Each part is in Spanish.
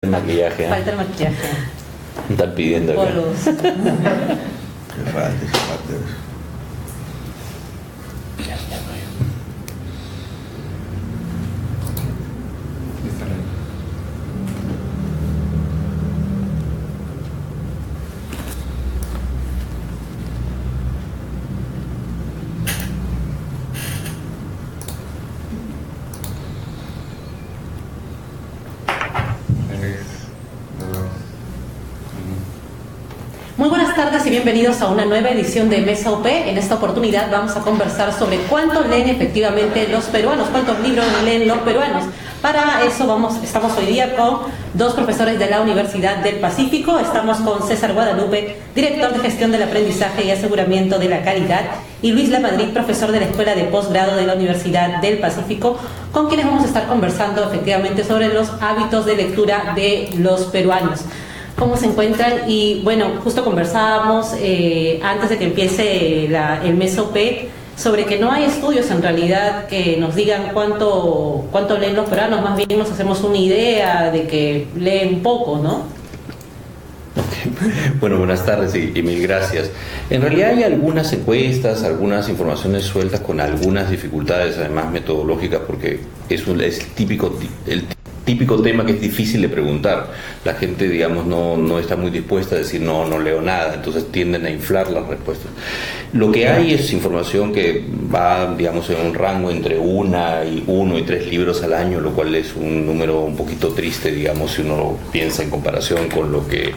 El maquillaje, ¿eh? Falta el maquillaje. Están pidiendo acá. Polos. Que falte. Muy buenas tardes y bienvenidos a una nueva edición de Mesa UP. En esta oportunidad vamos a conversar sobre cuánto leen efectivamente los peruanos, cuántos libros leen los peruanos. Para eso estamos hoy día con dos profesores de la Universidad del Pacífico. Estamos con César Guadalupe, director de Gestión del Aprendizaje y Aseguramiento de la Calidad, y Luis Lamadrid, profesor de la Escuela de Posgrado de la Universidad del Pacífico, con quienes vamos a estar conversando efectivamente sobre los hábitos de lectura de los peruanos. ¿Cómo se encuentran? Y bueno, justo conversábamos antes de que empiece el Mesa UP sobre que no hay estudios en realidad que nos digan cuánto leen los peruanos, más bien nos hacemos una idea de que leen poco, ¿no? Bueno, buenas tardes y mil gracias. En realidad hay algunas encuestas, algunas informaciones sueltas con algunas dificultades, además metodológicas, porque es el típico tema que es difícil de preguntar. La gente, digamos, no está muy dispuesta a decir no leo nada, entonces tienden a inflar las respuestas. Lo que hay es información que va, digamos, en un rango entre uno y 3 libros al año, lo cual es un número un poquito triste, digamos, si uno piensa en comparación con lo que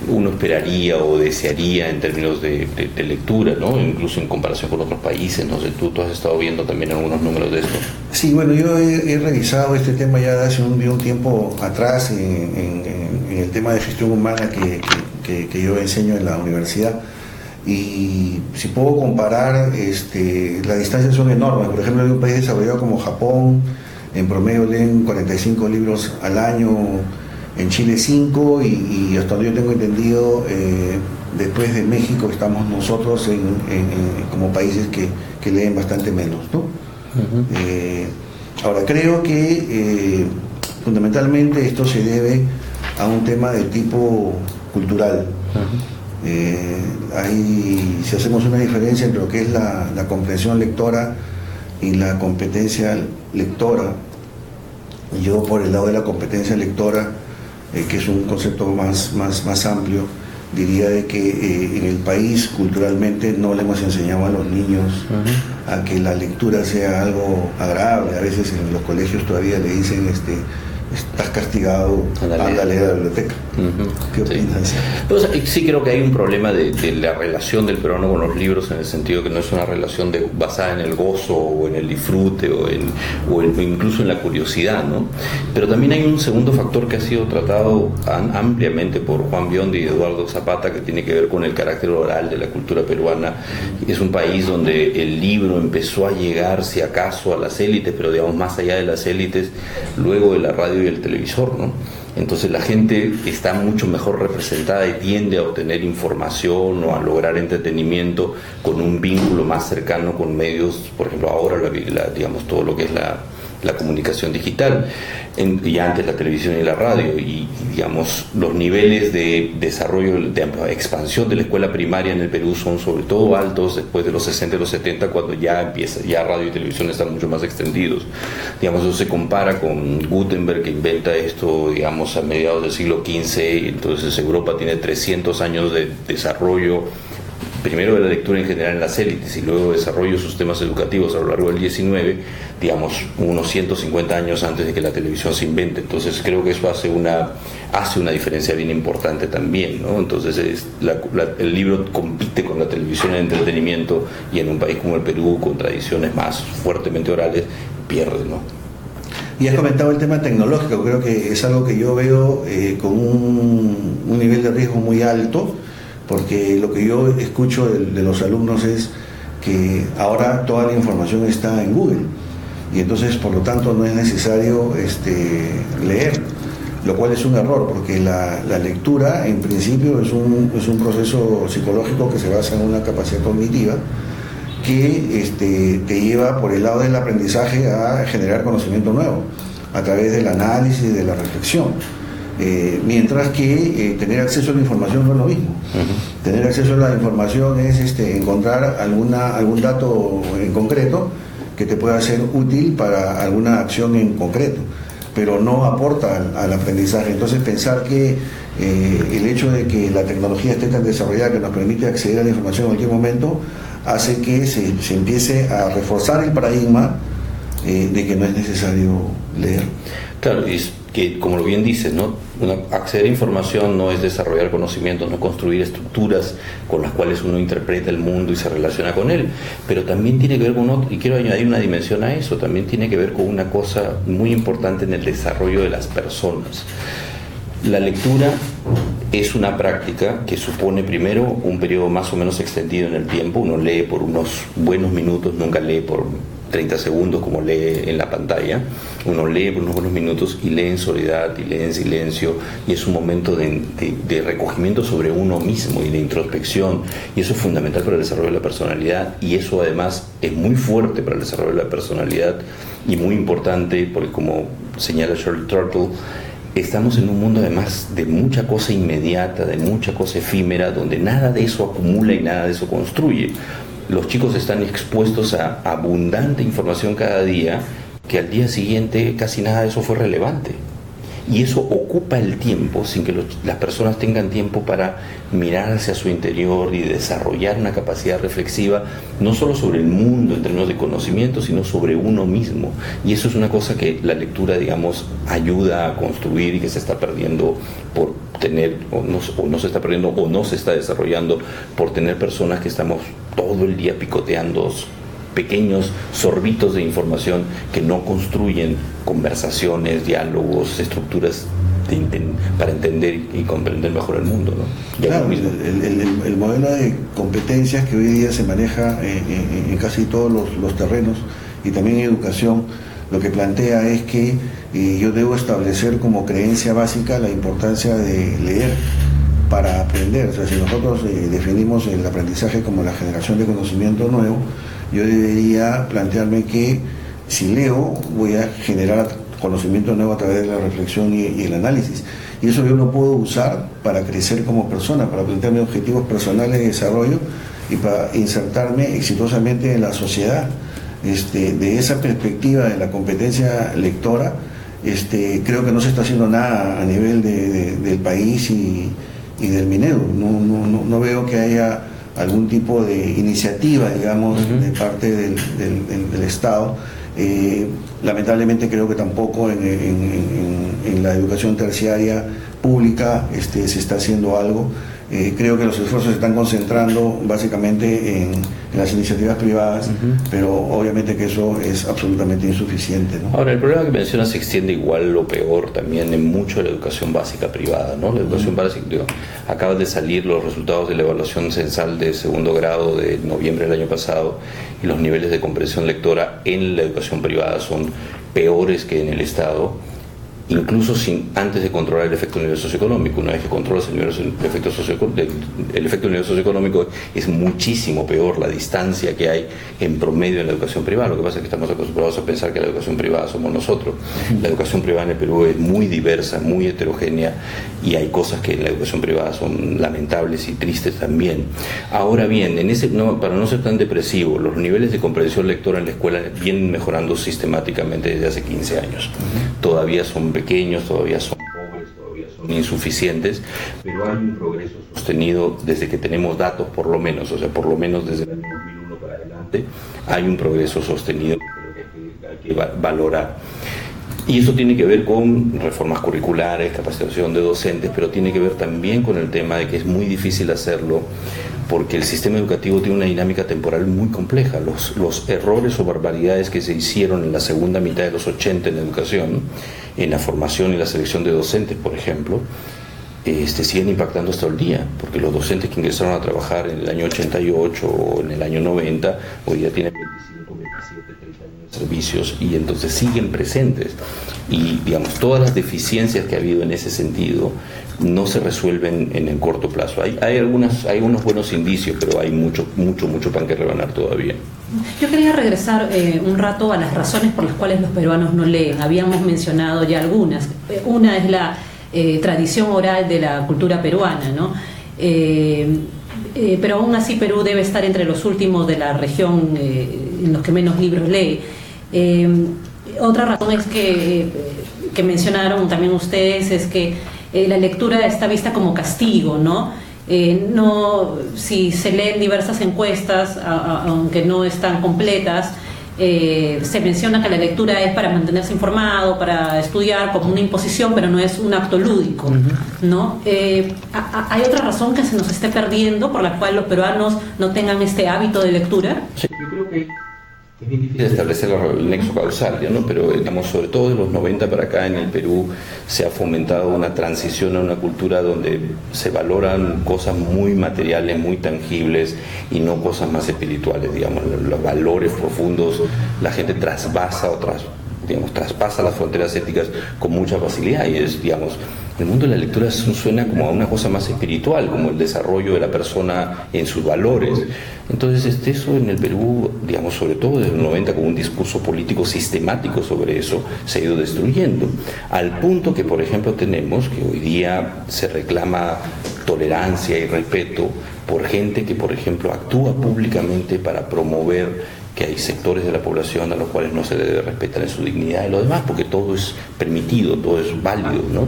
uno esperaría o desearía en términos de lectura, ¿no? Incluso en comparación con otros países. No sé, tú has estado viendo también algunos números de esto. Sí, bueno, yo he revisado este tema ya de hace un tiempo atrás en el tema de gestión humana que yo enseño en la universidad, y si puedo comparar, las distancias son enormes. Por ejemplo, en un país desarrollado como Japón, en promedio leen 45 libros al año, en Chile 5, y hasta donde yo tengo entendido, después de México estamos nosotros como países que leen bastante menos, ¿no? Uh-huh. Ahora, creo que fundamentalmente esto se debe a un tema de tipo cultural. Uh-huh. Si hacemos una diferencia entre lo que es la comprensión lectora y la competencia lectora, yo por el lado de la competencia lectora, que es un concepto más amplio, diría de que en el país culturalmente no le hemos enseñado a los niños uh-huh. a que la lectura sea algo agradable. A veces en los colegios todavía le dicen estás castigado, anda a leer a la biblioteca. Uh-huh. ¿Qué opinas? Sí. Pues, sí creo que hay un problema de la relación del peruano con los libros, en el sentido que no es una relación basada en el gozo o en el disfrute o incluso en la curiosidad, ¿no? Pero también hay un segundo factor que ha sido tratado ampliamente por Juan Biondi y Eduardo Zapata, que tiene que ver con el carácter oral de la cultura peruana. Es un país donde el libro empezó a llegar, si acaso, a las élites, pero digamos más allá de las élites, luego de la radio y el televisor, ¿no? Entonces la gente está mucho mejor representada y tiende a obtener información o a lograr entretenimiento con un vínculo más cercano con medios, por ejemplo ahora digamos todo lo que es la comunicación digital, y antes la televisión y la radio, y digamos los niveles de desarrollo, de expansión de la escuela primaria en el Perú son sobre todo altos después de los 60 y los 70, cuando ya radio y televisión están mucho más extendidos. Digamos, eso se compara con Gutenberg, que inventa esto, digamos, a mediados del siglo XV, y entonces Europa tiene 300 años de desarrollo, primero de la lectura en general en las élites, y luego desarrollo de sus temas educativos a lo largo del XIX, digamos, unos 150 años antes de que la televisión se invente. Entonces creo que eso hace una diferencia bien importante también, ¿no? Entonces el libro compite con la televisión en entretenimiento, y en un país como el Perú, con tradiciones más fuertemente orales, pierde, ¿no? Y has comentado el tema tecnológico. Creo que es algo que yo veo con un nivel de riesgo muy alto, porque lo que yo escucho de los alumnos es que ahora toda la información está en Google, y entonces por lo tanto no es necesario leer, lo cual es un error, porque la lectura en principio es un proceso psicológico que se basa en una capacidad cognitiva que te lleva por el lado del aprendizaje a generar conocimiento nuevo a través del análisis y de la reflexión. Mientras que tener acceso a la información no es lo mismo. Tener acceso a la información es encontrar algún dato en concreto que te pueda ser útil para alguna acción en concreto, pero no aporta al aprendizaje. Entonces pensar que el hecho de que la tecnología esté tan desarrollada que nos permite acceder a la información en cualquier momento hace que se empiece a reforzar el paradigma de que no es necesario leer. Claro, y es que, como lo bien dices, ¿no? Acceder a información no es desarrollar conocimientos, no construir estructuras con las cuales uno interpreta el mundo y se relaciona con él, pero también tiene que ver con otro, y quiero añadir una dimensión a eso, también tiene que ver con una cosa muy importante en el desarrollo de las personas. La lectura es una práctica que supone primero un periodo más o menos extendido en el tiempo. Uno lee por unos buenos minutos, nunca lee por 30 segundos como lee en la pantalla. Uno lee por unos buenos minutos y lee en soledad y lee en silencio, y es un momento de recogimiento sobre uno mismo y de introspección, y eso es fundamental para el desarrollo de la personalidad, y eso además es muy fuerte para el desarrollo de la personalidad y muy importante porque, como señala Shirley Turtle, estamos en un mundo además de mucha cosa inmediata, de mucha cosa efímera, donde nada de eso acumula y nada de eso construye. Los chicos están expuestos a abundante información cada día, que al día siguiente casi nada de eso fue relevante. Y eso ocupa el tiempo sin que las personas tengan tiempo para mirar hacia su interior y desarrollar una capacidad reflexiva, no solo sobre el mundo en términos de conocimiento, sino sobre uno mismo. Y eso es una cosa que la lectura, digamos, ayuda a construir y que se está perdiendo por tener, o no se está perdiendo, o no se está desarrollando por tener personas que estamos todo el día picoteando pequeños sorbitos de información que no construyen conversaciones, diálogos, estructuras para entender y comprender mejor el mundo, ¿no? Claro, el modelo de competencias que hoy día se maneja en casi todos los terrenos, y también en educación, lo que plantea es que yo debo establecer como creencia básica la importancia de leer para aprender. O sea, si nosotros definimos el aprendizaje como la generación de conocimiento nuevo, yo debería plantearme que si leo voy a generar conocimiento nuevo a través de la reflexión y el análisis, y eso yo lo puedo usar para crecer como persona, para plantearme objetivos personales de desarrollo y para insertarme exitosamente en la sociedad. De esa perspectiva de la competencia lectora, creo que no se está haciendo nada a nivel del país y del Minedu. No veo que haya algún tipo de iniciativa, digamos, de parte del Estado. Lamentablemente creo que tampoco en la educación terciaria pública se está haciendo algo. Creo que los esfuerzos se están concentrando básicamente en las iniciativas privadas, pero obviamente que eso es absolutamente insuficiente, ¿no? Ahora, el problema que mencionas se extiende igual o peor también en mucho de la educación básica privada, ¿no? La educación básica, acaban de salir los resultados de la evaluación censal de segundo grado de noviembre del año pasado, y los niveles de comprensión lectora en la educación privada son peores que en el Estado, incluso antes de controlar el efecto del nivel socioeconómico. Una vez que controlas el efecto del nivel socioeconómico, es muchísimo peor la distancia que hay en promedio en la educación privada. Lo que pasa es que estamos acostumbrados a pensar que la educación privada somos nosotros. La educación privada en el Perú es muy diversa, muy heterogénea, y hay cosas que en la educación privada son lamentables y tristes también. Ahora bien, para no ser tan depresivo, los niveles de comprensión lectora en la escuela vienen mejorando sistemáticamente desde hace 15 años. Todavía son pequeños, todavía son pobres, todavía son insuficientes, pero hay un progreso sostenido desde que tenemos datos, por lo menos desde el año 2001 para adelante, hay un progreso sostenido que hay que valorar. Y eso tiene que ver con reformas curriculares, capacitación de docentes, pero tiene que ver también con el tema de que es muy difícil hacerlo porque el sistema educativo tiene una dinámica temporal muy compleja. Los errores o barbaridades que se hicieron en la segunda mitad de los 80 en la educación, en la formación y la selección de docentes, por ejemplo, siguen impactando hasta el día, porque los docentes que ingresaron a trabajar en el año 88 o en el año 90, hoy ya tienen 25, 27, 30 años de servicios, y entonces siguen presentes. Y, digamos, todas las deficiencias que ha habido en ese sentido no se resuelven en el corto plazo. Hay unos buenos indicios, pero hay mucho pan que rebanar todavía. Yo quería regresar un rato a las razones por las cuales los peruanos no leen. Habíamos mencionado ya algunas. Una es tradición oral de la cultura peruana, ¿no? Pero aún así Perú debe estar entre los últimos de la región en los que menos libros lee. Otra razón es que mencionaron también ustedes es que la lectura está vista como castigo, ¿no? Si se leen diversas encuestas, aunque no están completas, se menciona que la lectura es para mantenerse informado, para estudiar, como una imposición, pero no es un acto lúdico, ¿no? ¿Hay otra razón que se nos esté perdiendo por la cual los peruanos no tengan este hábito de lectura? Sí, yo creo que es bien difícil establecer el nexo causal, ¿no? Pero digamos, sobre todo de los 90 para acá en el Perú se ha fomentado una transición a una cultura donde se valoran cosas muy materiales, muy tangibles y no cosas más espirituales, digamos, los valores profundos, la gente traspasa las fronteras éticas con mucha facilidad y es, digamos, el mundo de la lectura suena como a una cosa más espiritual, como el desarrollo de la persona en sus valores. Entonces, eso en el Perú, digamos, sobre todo desde los 90, con un discurso político sistemático sobre eso, se ha ido destruyendo. Al punto que, por ejemplo, tenemos que hoy día se reclama tolerancia y respeto por gente que, por ejemplo, actúa públicamente para promover que hay sectores de la población a los cuales no se le debe respetar en su dignidad y lo demás, porque todo es permitido, todo es válido, ¿no?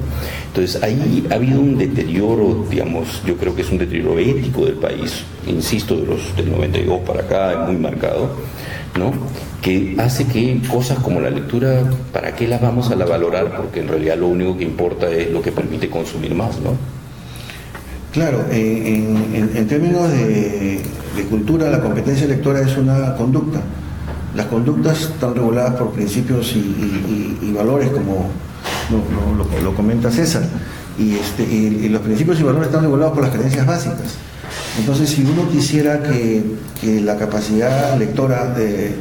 Entonces ahí ha habido un deterioro, digamos, yo creo que es un deterioro ético del país, insisto, del 92 para acá, muy marcado, ¿no? Que hace que cosas como la lectura, ¿para qué las vamos a valorar? Porque en realidad lo único que importa es lo que permite consumir más, ¿no? Claro, en términos de cultura, la competencia lectora es una conducta. Las conductas están reguladas por principios y valores, como lo comenta César, y los principios y valores están regulados por las creencias básicas. Entonces, si uno quisiera que la capacidad lectora de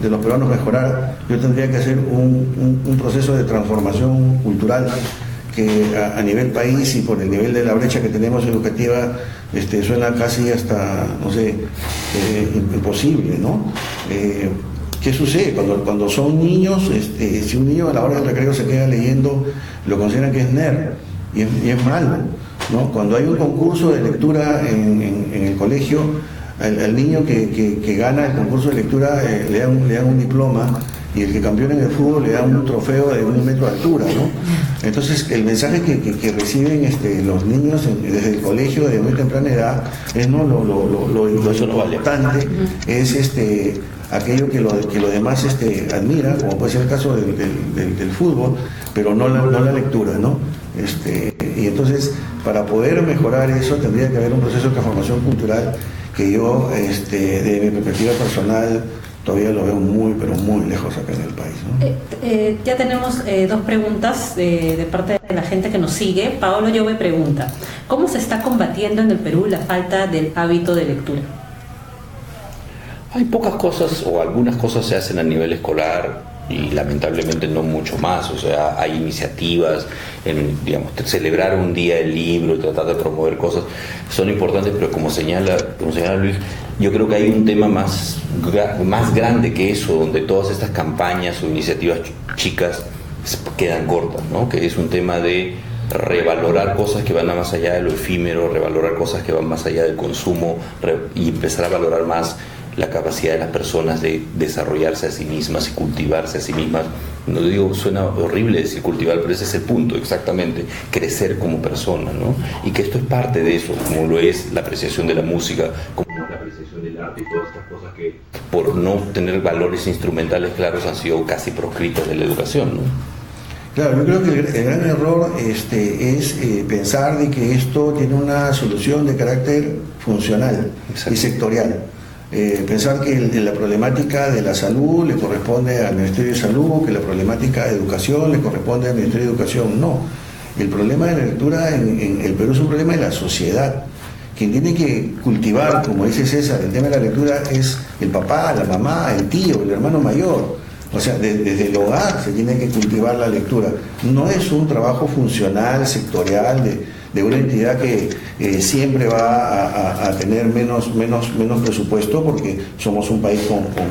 los peruanos mejorara, yo tendría que hacer un proceso de transformación cultural que a nivel país y por el nivel de la brecha que tenemos educativa suena casi hasta, no sé, imposible, ¿no? ¿Qué sucede? Cuando son niños, si un niño a la hora del recreo se queda leyendo, lo consideran que es nerd y es malo, ¿no? Cuando hay un concurso de lectura en el colegio, al niño que gana el concurso de lectura le dan un diploma, y el que campeona en el fútbol le da un trofeo de 1 metro de altura, ¿no? Entonces el mensaje que reciben los niños desde el colegio de muy temprana edad es lo importante es aquello que los demás admiran, como puede ser el caso del fútbol, pero no la lectura, ¿no? Y entonces, para poder mejorar eso tendría que haber un proceso de transformación cultural que yo, de mi perspectiva personal, todavía lo veo muy, pero muy lejos acá en el país, ¿no? Ya tenemos 2 preguntas de parte de la gente que nos sigue. Paolo Llove pregunta: ¿cómo se está combatiendo en el Perú la falta del hábito de lectura? Hay pocas cosas, o algunas cosas se hacen a nivel escolar y lamentablemente no mucho más. O sea, hay iniciativas digamos, celebrar un día del libro y tratar de promover cosas son importantes, pero como señala Luis, yo creo que hay un tema más grande que eso, donde todas estas campañas o iniciativas chicas quedan cortas, ¿no? Que es un tema de revalorar cosas que van más allá de lo efímero, revalorar cosas que van más allá del consumo y empezar a valorar más la capacidad de las personas de desarrollarse a sí mismas y cultivarse a sí mismas. No digo, suena horrible decir cultivar, pero ese es el punto, exactamente, crecer como persona, ¿no? Y que esto es parte de eso, como lo es la apreciación de la música, como la apreciación del arte y todas estas cosas que, por no tener valores instrumentales claros, han sido casi proscritos de la educación, ¿no? Claro, yo creo que el gran error es pensar de que esto tiene una solución de carácter funcional y sectorial. Pensar que la problemática de la salud le corresponde al Ministerio de Salud, que la problemática de educación le corresponde al Ministerio de Educación. No, el problema de la lectura en el Perú es un problema de la sociedad. Quien tiene que cultivar, como dice César, el tema de la lectura es el papá, la mamá, el tío, el hermano mayor. O sea, desde el hogar se tiene que cultivar la lectura. No es un trabajo funcional, sectorial, de una entidad que siempre va a tener menos presupuesto, porque somos un país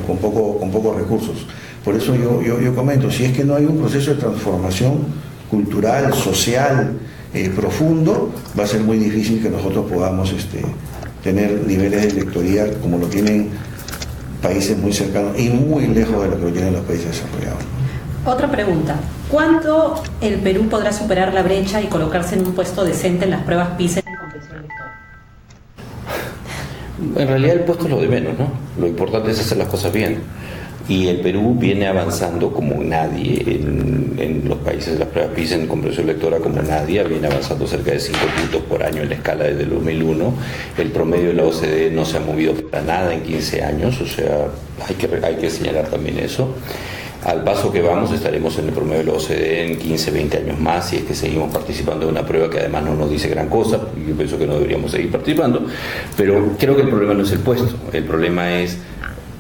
con pocos recursos. Por eso yo comento, si es que no hay un proceso de transformación cultural, social, profundo, va a ser muy difícil que nosotros podamos tener niveles de lectoría como lo tienen países muy cercanos y muy lejos de lo que lo tienen los países desarrollados. Otra pregunta. ¿Cuándo el Perú podrá superar la brecha y colocarse en un puesto decente en las pruebas PISA en comprensión lectora? En realidad el puesto es lo de menos, ¿no? Lo importante es hacer las cosas bien. Y el Perú viene avanzando como nadie en los países de las pruebas PISA en comprensión lectora, como nadie, viene avanzando cerca de 5 puntos por año en la escala desde el 2001. El promedio de la OCDE no se ha movido para nada en 15 años, o sea, hay que señalar también eso. Al paso que vamos estaremos en el promedio de la OCDE en 15, 20 años más, si es que seguimos participando de una prueba que además no nos dice gran cosa. Yo pienso que no deberíamos seguir participando, pero creo que el problema no es el puesto, el problema es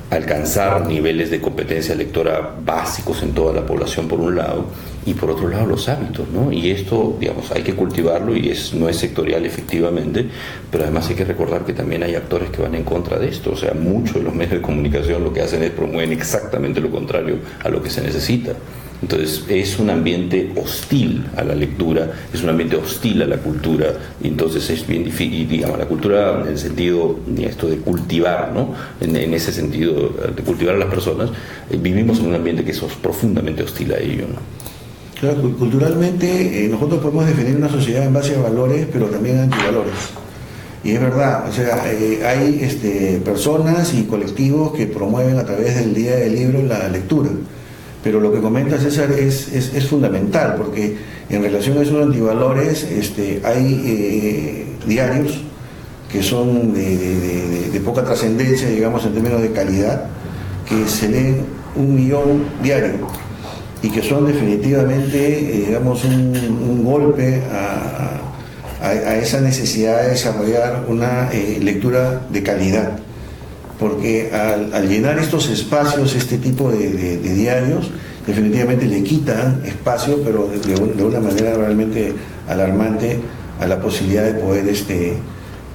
alcanzar niveles de competencia lectora básicos en toda la población por un lado, y por otro lado los hábitos, ¿no? Y esto, digamos, hay que cultivarlo y no es sectorial efectivamente, pero además hay que recordar que también hay actores que van en contra de esto, o sea, muchos de los medios de comunicación lo que hacen es promueven exactamente lo contrario a lo que se necesita. Entonces es un ambiente hostil a la lectura, es un ambiente hostil a la cultura, y entonces es bien difícil, digamos, la cultura en el sentido esto de cultivar, ¿no? En ese sentido de cultivar a las personas, vivimos en un ambiente que es profundamente hostil a ello, ¿no? Claro, culturalmente nosotros podemos definir una sociedad en base a valores, pero también antivalores. Y es verdad, o sea, hay personas y colectivos que promueven a través del Día del Libro la lectura. Pero lo que comenta César es fundamental, porque en relación a esos antivalores hay diarios que son de poca trascendencia, digamos, en términos de calidad, que se leen 1 millón diario y que son definitivamente, digamos, un golpe a esa necesidad de desarrollar una lectura de calidad. Porque al llenar estos espacios, este tipo de diarios, definitivamente le quitan espacio, pero de una manera realmente alarmante, a la posibilidad de poder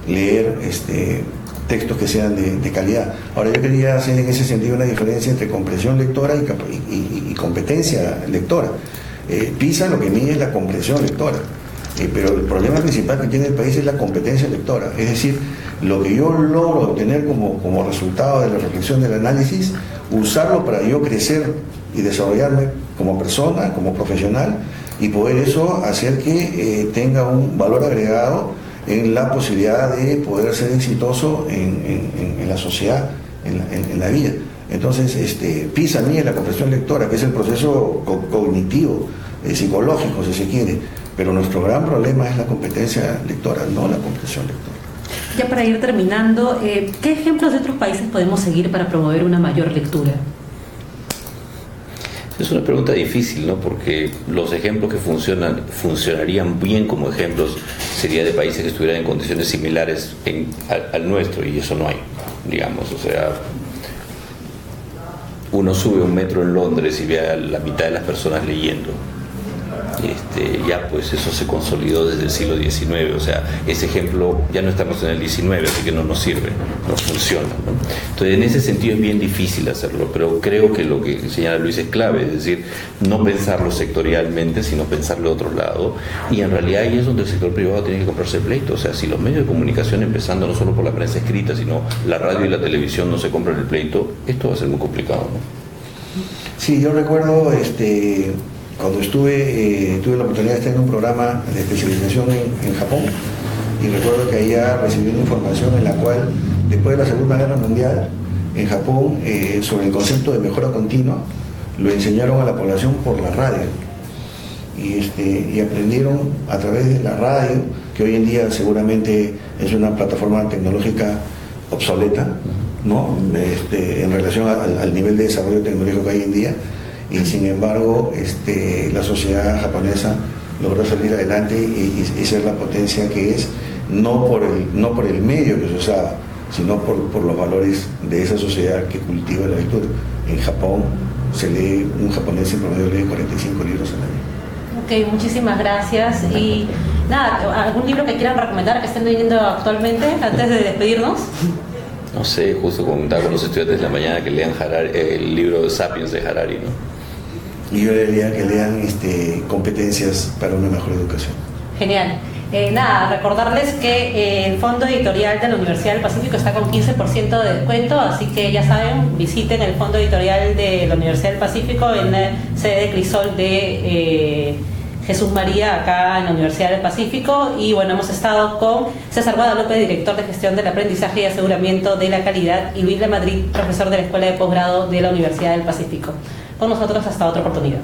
leer textos que sean de calidad. Ahora, yo quería hacer en ese sentido una diferencia entre comprensión lectora y competencia lectora. PISA lo que mide es la comprensión lectora, pero el problema principal que tiene el país es la competencia lectora, es decir, lo que yo logro obtener como resultado de la reflexión del análisis, usarlo para yo crecer y desarrollarme como persona, como profesional, y poder eso hacer que tenga un valor agregado en la posibilidad de poder ser exitoso en la sociedad, en la vida. Entonces, PISA mide la comprensión lectora, que es el proceso cognitivo, psicológico, si se quiere, pero nuestro gran problema es la competencia lectora, no la comprensión lectora. Ya para ir terminando, ¿qué ejemplos de otros países podemos seguir para promover una mayor lectura? Es una pregunta difícil, ¿no? Porque los ejemplos que funcionarían bien como ejemplos sería de países que estuvieran en condiciones similares al nuestro, y eso no hay, digamos. O sea, uno sube un metro en Londres y ve a la mitad de las personas leyendo. Ya pues eso se consolidó desde el siglo XIX, o sea, ese ejemplo ya no estamos en el XIX, así que no nos sirve, no funciona, ¿no? Entonces en ese sentido es bien difícil hacerlo, pero creo que lo que señala Luis es clave, es decir, no pensarlo sectorialmente, sino pensarlo de otro lado, y en realidad ahí es donde el sector privado tiene que comprarse el pleito. O sea, si los medios de comunicación, empezando no solo por la prensa escrita, sino la radio y la televisión, no se compran el pleito, esto va a ser muy complicado, ¿no? Sí, yo recuerdo cuando tuve la oportunidad de estar en un programa de especialización en Japón, y recuerdo que allá recibí una información en la cual, después de la Segunda Guerra Mundial, en Japón, sobre el concepto de mejora continua, lo enseñaron a la población por la radio, y aprendieron a través de la radio, que hoy en día seguramente es una plataforma tecnológica obsoleta, ¿no? En relación al nivel de desarrollo tecnológico que hay hoy en día, y sin embargo la sociedad japonesa logró salir adelante y ser la potencia que es, no por el medio que se usaba, sino por los valores de esa sociedad que cultiva la lectura. En Japón un japonés en promedio lee 45 libros al año. Ok, muchísimas gracias. Y nada, ¿algún libro que quieran recomendar que estén leyendo actualmente antes de despedirnos? No sé, justo comentaba con los estudiantes de la mañana que lean el libro Sapiens de Harari, ¿no? Y yo diría que lean Competencias para una mejor educación. Genial. Nada, recordarles que el Fondo Editorial de la Universidad del Pacífico está con 15% de descuento, así que ya saben, visiten el Fondo Editorial de la Universidad del Pacífico en la sede de Crisol de Jesús María, acá en la Universidad del Pacífico. Y bueno, hemos estado con César Guadalupe, director de Gestión del Aprendizaje y Aseguramiento de la Calidad, y Luis Lamadrid, profesor de la Escuela de Posgrado de la Universidad del Pacífico. Con nosotros hasta otra oportunidad.